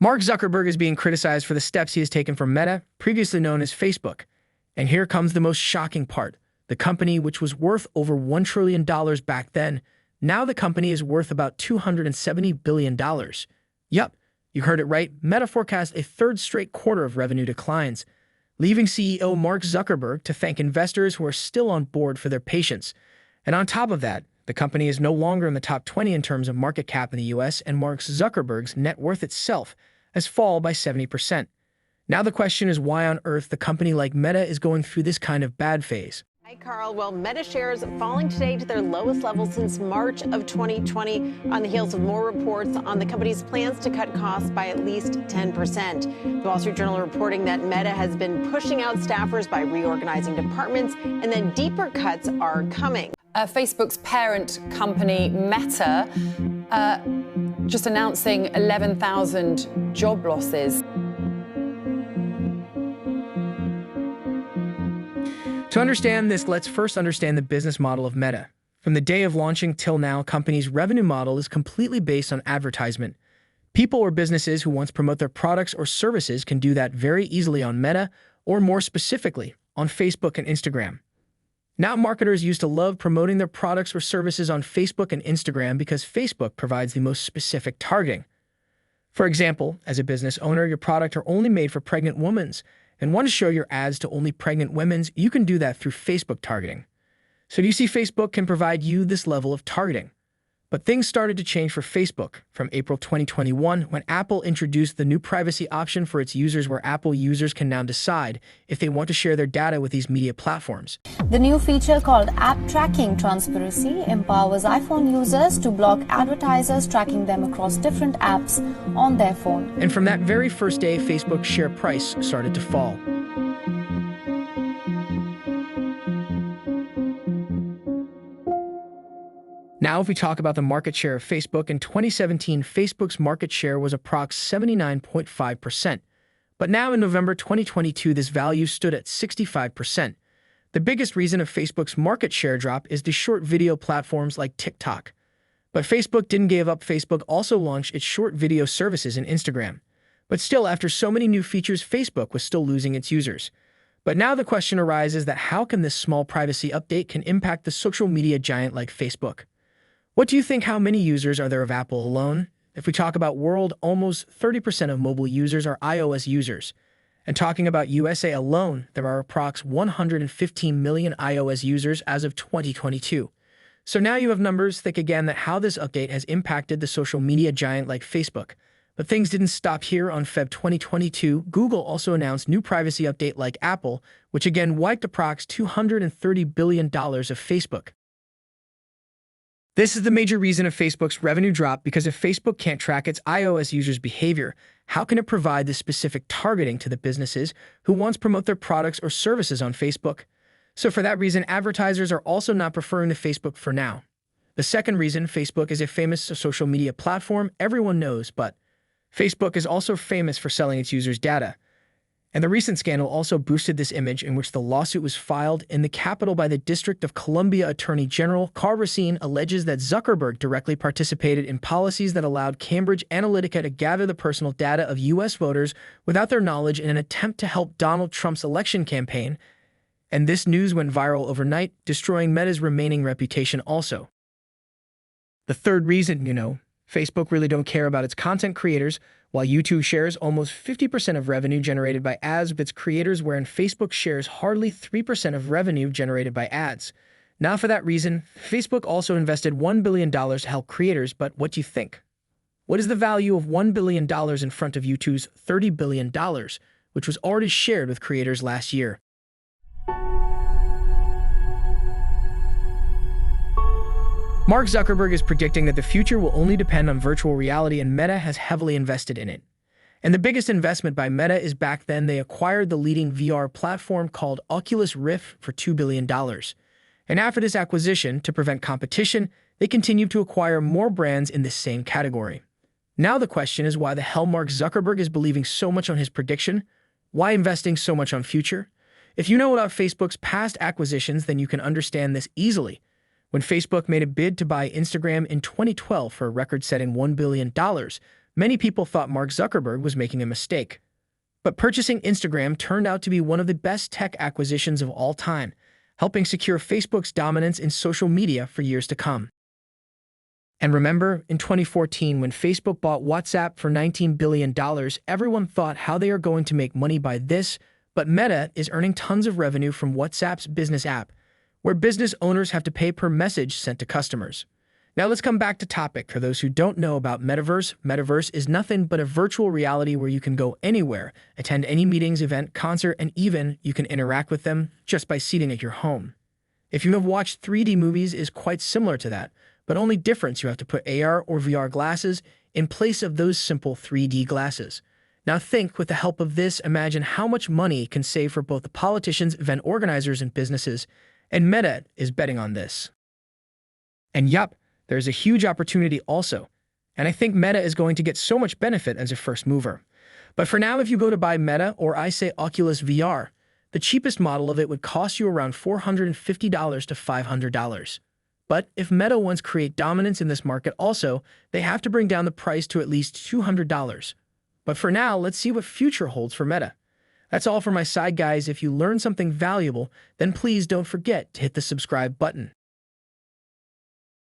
Mark Zuckerberg is being criticized for the steps he has taken from Meta, previously known as Facebook. And here comes the most shocking part. The company, which was worth over $1 trillion back then, now the company is worth about $270 billion. Yup, you heard it right. Meta forecasts a third straight quarter of revenue declines, leaving CEO Mark Zuckerberg to thank investors who are still on board for their patience. And on top of that, the company is no longer in the top 20 in terms of market cap in the US, and Mark Zuckerberg's net worth itself has fallen by 70%. Now the question is why on earth the company like Meta is going through this kind of bad phase. Hi, Carl. Well, Meta shares falling today to their lowest level since March of 2020 on the heels of more reports on the company's plans to cut costs by at least 10%. The Wall Street Journal reporting that Meta has been pushing out staffers by reorganizing departments, and then deeper cuts are coming. Facebook's parent company, Meta, just announcing 11,000 job losses. To understand this, let's first understand the business model of Meta. From the day of launching till now, company's revenue model is completely based on advertisement. People or businesses who want to promote their products or services can do that very easily on Meta, or more specifically, on Facebook and Instagram. Now, marketers used to love promoting their products or services on Facebook and Instagram because Facebook provides the most specific targeting. For example, as a business owner, your product are only made for pregnant women and want to show your ads to only pregnant women, you can do that through Facebook targeting. So do you see Facebook can provide you this level of targeting? But things started to change for Facebook from April 2021 when Apple introduced the new privacy option for its users, where Apple users can now decide if they want to share their data with these media platforms. The new feature called App Tracking Transparency empowers iPhone users to block advertisers tracking them across different apps on their phone. And from that very first day, Facebook's share price started to fall. Now, if we talk about the market share of Facebook, in 2017, Facebook's market share was approximately 79.5%. But now in November 2022, this value stood at 65%. The biggest reason of Facebook's market share drop is the short video platforms like TikTok. But Facebook didn't give up. Facebook also launched its short video services in Instagram. But still, after so many new features, Facebook was still losing its users. But now the question arises that how can this small privacy update can impact the social media giant like Facebook? What do you think? How many users are there of Apple alone? If we talk about world, almost 30% of mobile users are iOS users. And talking about USA alone, there are approx 115 million iOS users as of 2022. So now you have numbers thick again that how this update has impacted the social media giant like Facebook. But things didn't stop here. On Feb 2022, Google also announced new privacy update like Apple, which again wiped approx $230 billion of Facebook. This is the major reason of Facebook's revenue drop, because if Facebook can't track its iOS users' behavior, how can it provide the specific targeting to the businesses who want to promote their products or services on Facebook? So for that reason, advertisers are also not preferring the Facebook for now. The second reason, Facebook is a famous social media platform everyone knows, but Facebook is also famous for selling its users' data. And the recent scandal also boosted this image, in which the lawsuit was filed in the Capitol by the District of Columbia Attorney General Carl Racine alleges that Zuckerberg directly participated in policies that allowed Cambridge Analytica to gather the personal data of U.S. voters without their knowledge in an attempt to help Donald Trump's election campaign. And this news went viral overnight, destroying Meta's remaining reputation also. The third reason, Facebook really don't care about its content creators. While YouTube shares almost 50% of revenue generated by ads of its creators, wherein Facebook shares hardly 3% of revenue generated by ads. Now, for that reason, Facebook also invested $1 billion to help creators, but what do you think? What is the value of $1 billion in front of YouTube's $30 billion, which was already shared with creators last year? Mark Zuckerberg is predicting that the future will only depend on virtual reality, and Meta has heavily invested in it. And the biggest investment by Meta is back then they acquired the leading VR platform called Oculus Rift for $2 billion. And after this acquisition, to prevent competition, they continued to acquire more brands in this same category. Now the question is why the hell Mark Zuckerberg is believing so much on his prediction? Why investing so much on future? If you know about Facebook's past acquisitions, then you can understand this easily. When Facebook made a bid to buy Instagram in 2012 for a record-setting $1 billion, Many people thought Mark Zuckerberg was making a mistake. But purchasing Instagram turned out to be one of the best tech acquisitions of all time, helping secure Facebook's dominance in social media for years to come. And remember, in 2014, when Facebook bought WhatsApp for $19 billion, everyone thought how they are going to make money by this, but Meta is earning tons of revenue from WhatsApp's business app, where business owners have to pay per message sent to customers. Now let's come back to topic. For those who don't know about Metaverse, Metaverse is nothing but a virtual reality where you can go anywhere, attend any meetings, event, concert, and even you can interact with them just by sitting at your home. If you have watched 3D movies, is quite similar to that, but only difference you have to put AR or VR glasses in place of those simple 3D glasses. Now think, with the help of this, imagine how much money it can save for both the politicians, event organizers, and businesses, and Meta is betting on this. And yup, there's a huge opportunity also, and I think Meta is going to get so much benefit as a first mover. But for now, if you go to buy Meta, or I say Oculus VR, the cheapest model of it would cost you around $450 to $500. But if Meta wants to create dominance in this market also, they have to bring down the price to at least $200. But for now, let's see what future holds for Meta. That's all for my side, guys. If you learned something valuable, then please don't forget to hit the subscribe button.